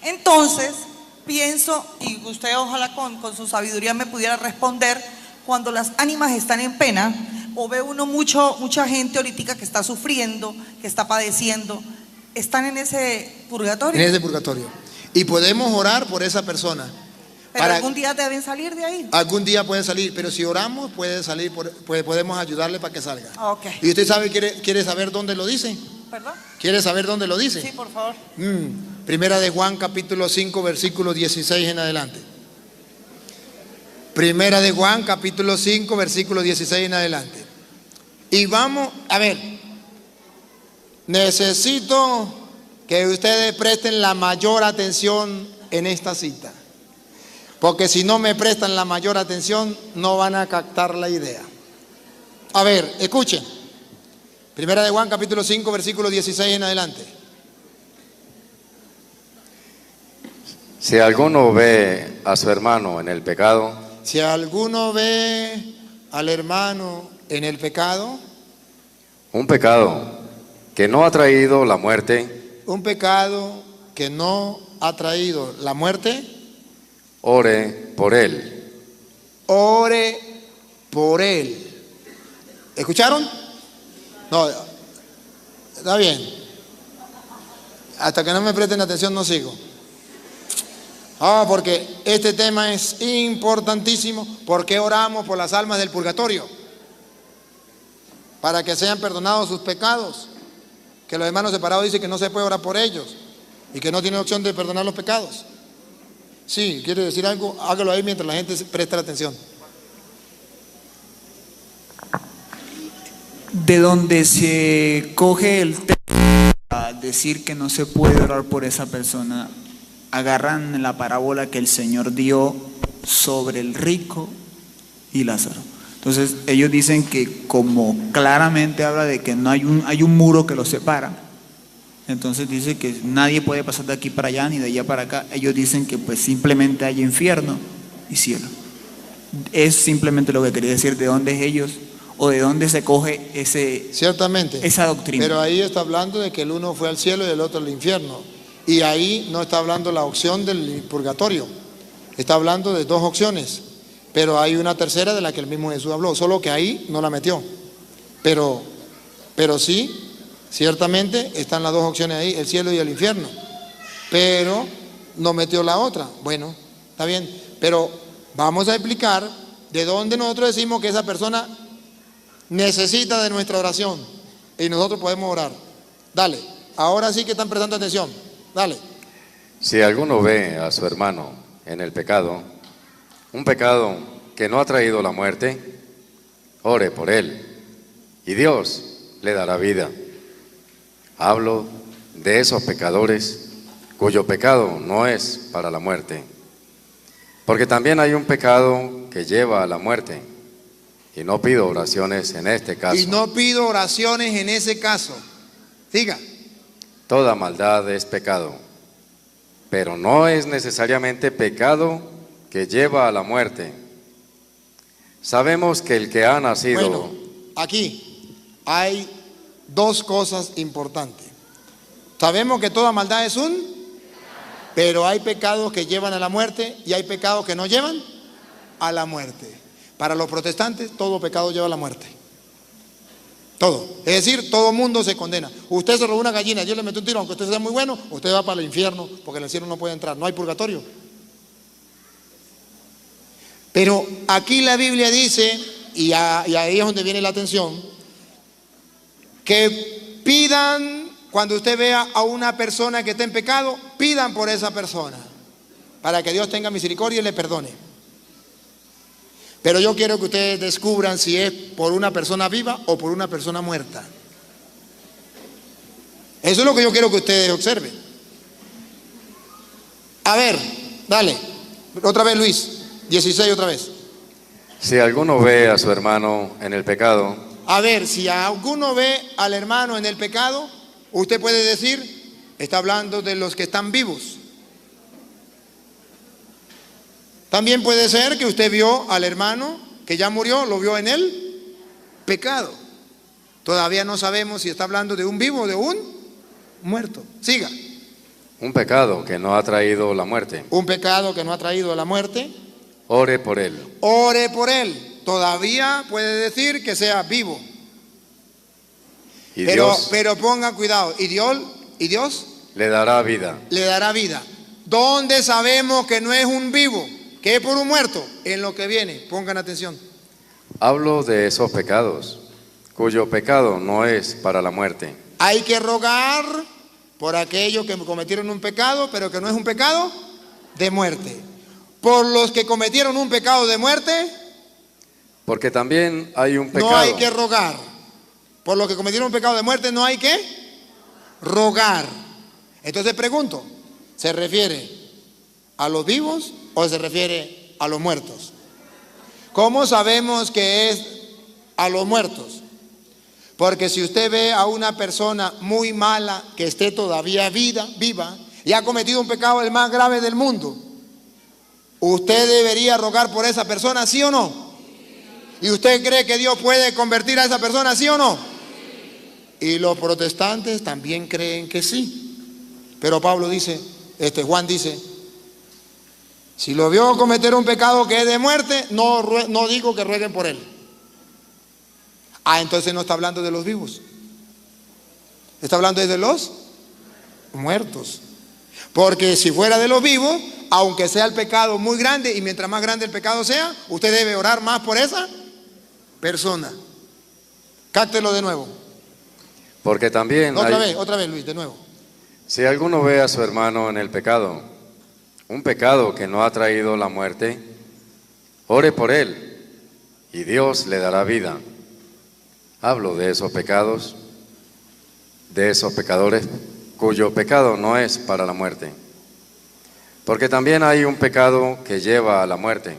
Entonces, pienso, y usted ojalá con su sabiduría me pudiera responder, cuando las ánimas están en pena, o ve uno mucha gente ahorita que está sufriendo, que está padeciendo, están en ese purgatorio. En ese purgatorio. Y podemos orar por esa persona. Pero algún día deben salir de ahí. Algún día pueden salir, pero si oramos puede salir, podemos ayudarle para que salga. Okay. ¿Y usted quiere saber dónde lo dice? ¿Perdón? ¿Quiere saber dónde lo dice? Sí, por favor. Primera de Juan capítulo 5 versículo 16 en adelante. Primera de Juan capítulo 5 versículo 16 en adelante. Y vamos, a ver, necesito que ustedes presten la mayor atención en esta cita. Porque si no me prestan la mayor atención, no van a captar la idea. A ver, escuchen. Primera de Juan, capítulo 5, versículo 16 en adelante. Si alguno ve a su hermano en el pecado. Si alguno ve al hermano en el pecado. Un pecado que no ha traído la muerte. Un pecado que no ha traído la muerte. Ore por él. Ore por él. ¿Escucharon? No, está bien. Hasta que no me presten atención no sigo. Porque este tema es importantísimo. ¿Por qué oramos por las almas del purgatorio? Para que sean perdonados sus pecados. Que los hermanos separados dicen que no se puede orar por ellos y que no tienen opción de perdonar los pecados. Sí, ¿quiere decir algo? Hágalo ahí mientras la gente presta la atención. De donde se coge el texto para decir que no se puede orar por esa persona, agarran la parábola que el Señor dio sobre el rico y Lázaro. Entonces ellos dicen que como claramente habla de que no hay un muro que los separa, entonces dice que nadie puede pasar de aquí para allá ni de allá para acá. Ellos dicen que pues simplemente hay infierno y cielo. Es simplemente lo que quería decir, de dónde es ellos o de dónde se coge ciertamente esa doctrina. Pero ahí está hablando de que el uno fue al cielo y el otro al infierno. Y ahí no está hablando la opción del purgatorio. Está hablando de dos opciones. Pero hay una tercera de la que el mismo Jesús habló, solo que ahí no la metió. Pero sí, ciertamente están las dos opciones ahí, el cielo y el infierno. Pero no metió la otra. Bueno, está bien. Pero vamos a explicar de dónde nosotros decimos que esa persona necesita de nuestra oración y nosotros podemos orar. Dale, ahora sí que están prestando atención. Dale. Si alguno ve a su hermano en el pecado, un pecado que no ha traído la muerte, ore por él y Dios le dará vida. Hablo de esos pecadores cuyo pecado no es para la muerte, porque también hay un pecado que lleva a la muerte, y no pido oraciones en este caso. Y no pido oraciones en ese caso. Diga. Toda maldad es pecado, pero no es necesariamente pecado que lleva a la muerte. Sabemos que el que ha nacido... Bueno, aquí hay dos cosas importantes. Sabemos que toda maldad es pero hay pecados que llevan a la muerte y hay pecados que no llevan a la muerte. Para los protestantes, todo pecado lleva a la muerte. Todo. Es decir, todo mundo se condena. Usted se robó una gallina, yo le meto un tiro, aunque usted sea muy bueno, usted va para el infierno, porque en el cielo no puede entrar, no hay purgatorio. Pero aquí la Biblia dice, y ahí es donde viene la atención, que pidan, cuando usted vea a una persona que está en pecado, pidan por esa persona, para que Dios tenga misericordia y le perdone. Pero yo quiero que ustedes descubran si es por una persona viva o por una persona muerta. Eso es lo que yo quiero que ustedes observen. A ver, dale, otra vez Luis, 16 otra vez. Si alguno ve a su hermano en el pecado. A ver, si alguno ve al hermano en el pecado, usted puede decir, está hablando de los que están vivos. También puede ser que usted vio al hermano que ya murió, lo vio en el pecado. Todavía no sabemos si está hablando de un vivo o de un muerto. Siga. un pecado que no ha traído la muerte. Un pecado que no ha traído la muerte. Ore por él. Ore por él. Todavía puede decir que sea vivo. Y Pero Dios pongan cuidado. ¿Y Dios? le dará vida. Le dará vida. ¿Dónde sabemos que no es un vivo? Que es por un muerto. En lo que viene. Pongan atención. Hablo de esos pecados, cuyo pecado no es para la muerte. Hay que rogar por aquellos que cometieron un pecado, pero que no es un pecado de muerte. Por los que cometieron un pecado de muerte, Porque también hay un pecado. no hay que rogar. Por los que cometieron un pecado de muerte, no hay que rogar. Entonces pregunto, ¿se refiere a los vivos o se refiere a los muertos? ¿Cómo sabemos que es a los muertos? Porque si usted ve a una persona muy mala que esté todavía viva y ha cometido un pecado el más grave del mundo, ¿usted debería rogar por esa persona, sí o no? ¿Y usted cree que Dios puede convertir a esa persona, sí o no? Y los protestantes también creen que sí. Pero Pablo dice, Juan dice, si lo vio cometer un pecado que es de muerte, no digo que rueguen por él. Entonces no está hablando de los vivos. Está hablando de los muertos. Porque si fuera de los vivos, aunque sea el pecado muy grande, y mientras más grande el pecado sea, usted debe orar más por esa persona. Cáctelo de nuevo. Porque también Otra vez, Luis, de nuevo. si alguno ve a su hermano en el pecado, un pecado que no ha traído la muerte, ore por él y Dios le dará vida. Hablo de esos pecados, de esos pecadores cuyo pecado no es para la muerte. Porque también hay un pecado que lleva a la muerte.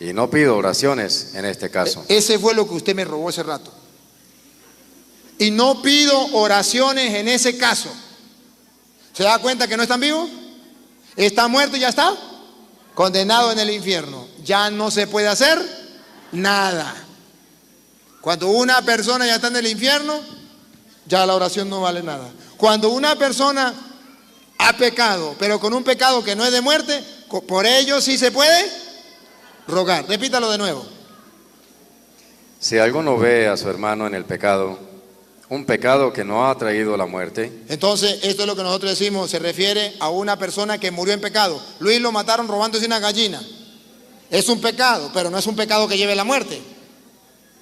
Y no pido oraciones en este caso. Ese fue lo que usted me robó ese rato. Y no pido oraciones en ese caso. ¿Se da cuenta que no están vivos? Está muerto y ya está condenado en el infierno. Ya no se puede hacer nada. Cuando una persona ya está en el infierno, ya la oración no vale nada. Cuando una persona ha pecado, pero con un pecado que no es de muerte, por ello sí se puede rogar. Repítalo de nuevo. Si alguno ve a su hermano en el pecado, un pecado que no ha traído la muerte, Entonces, esto es lo que nosotros decimos, se refiere a una persona que murió en pecado. Luis lo mataron robándose una gallina. Es un pecado, pero no es un pecado que lleve la muerte.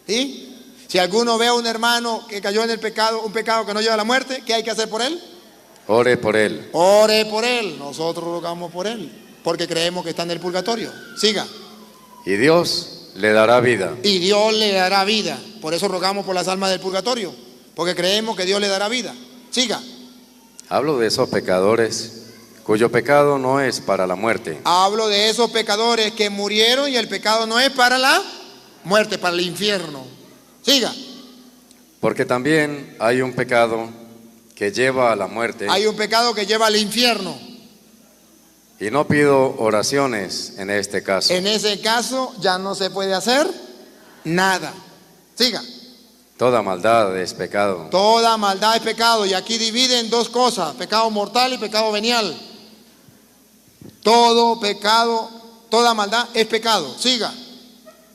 ¿Sí? Si alguno ve a un hermano que cayó en el pecado, un pecado que no lleva a la muerte, ¿qué hay que hacer por él? ore por él. Ore por él. Nosotros rogamos por él, porque creemos que está en el purgatorio. Siga. Y Dios le dará vida. Y Dios le dará vida. Por eso rogamos por las almas del purgatorio, porque creemos que Dios le dará vida. Siga. Hablo de esos pecadores cuyo pecado no es para la muerte. Hablo de esos pecadores que murieron y el pecado no es para la muerte, para el infierno. Siga. Porque también hay un pecado que lleva a la muerte. Hay un pecado que lleva al infierno. Y no pido oraciones en este caso. En ese caso ya no se puede hacer nada. Siga. Toda maldad es pecado. Toda maldad es pecado. Y aquí dividen dos cosas: pecado mortal y pecado venial. Todo pecado, toda maldad es pecado. Siga.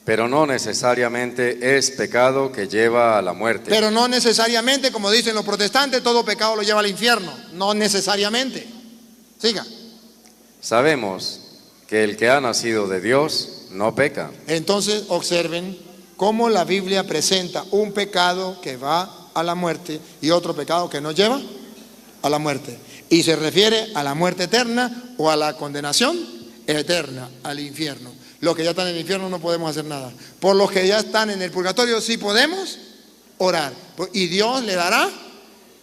Pero no necesariamente es pecado que lleva a la muerte. Pero no necesariamente, como dicen los protestantes, todo pecado lo lleva al infierno. No necesariamente. Siga. Sabemos que el que ha nacido de Dios no peca. Entonces observen cómo la Biblia presenta un pecado que va a la muerte y otro pecado que no lleva a la muerte. Y se refiere a la muerte eterna o a la condenación eterna, al infierno. Los que ya están en el infierno no podemos hacer nada. Por los que ya están en el purgatorio sí podemos orar. Y Dios le dará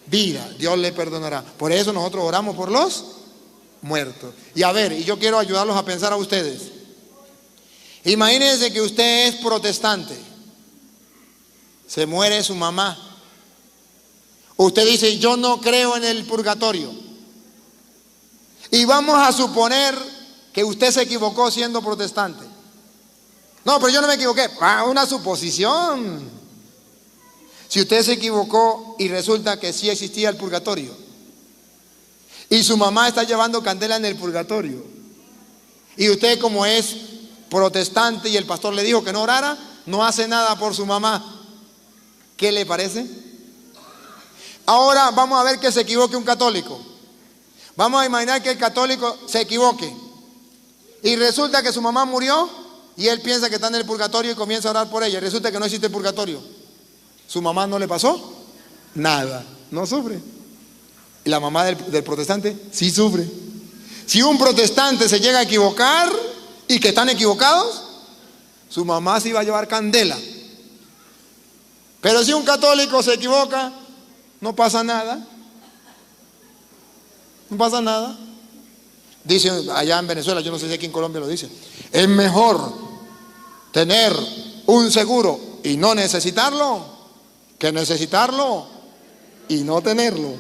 vida, Dios le perdonará. Por eso nosotros oramos por los muertos. Y a ver, y yo quiero ayudarlos a pensar a ustedes. Imagínense que usted es protestante. Se muere su mamá. Usted dice, yo no creo en el purgatorio. Y vamos a suponer que usted se equivocó siendo protestante. No, pero yo no me equivoqué. Una suposición. Si usted se equivocó y resulta que sí existía el purgatorio, y su mamá está llevando candela en el purgatorio, y usted, como es protestante y el pastor le dijo que no orara, no hace nada por su mamá, ¿qué le parece? Ahora vamos a ver que se equivoque un católico. Vamos a imaginar que el católico se equivoque y resulta que su mamá murió y él piensa que está en el purgatorio y comienza a orar por ella. Y resulta que no existe purgatorio. ¿Su mamá no le pasó? Nada, no sufre. Y la mamá del protestante sí sufre. Si un protestante se llega a equivocar y que están equivocados, su mamá sí va a llevar candela. Pero si un católico se equivoca, no pasa nada. No pasa nada. Dicen allá en Venezuela, yo no sé si aquí en Colombia lo dicen, es mejor tener un seguro y no necesitarlo que necesitarlo y no tenerlo.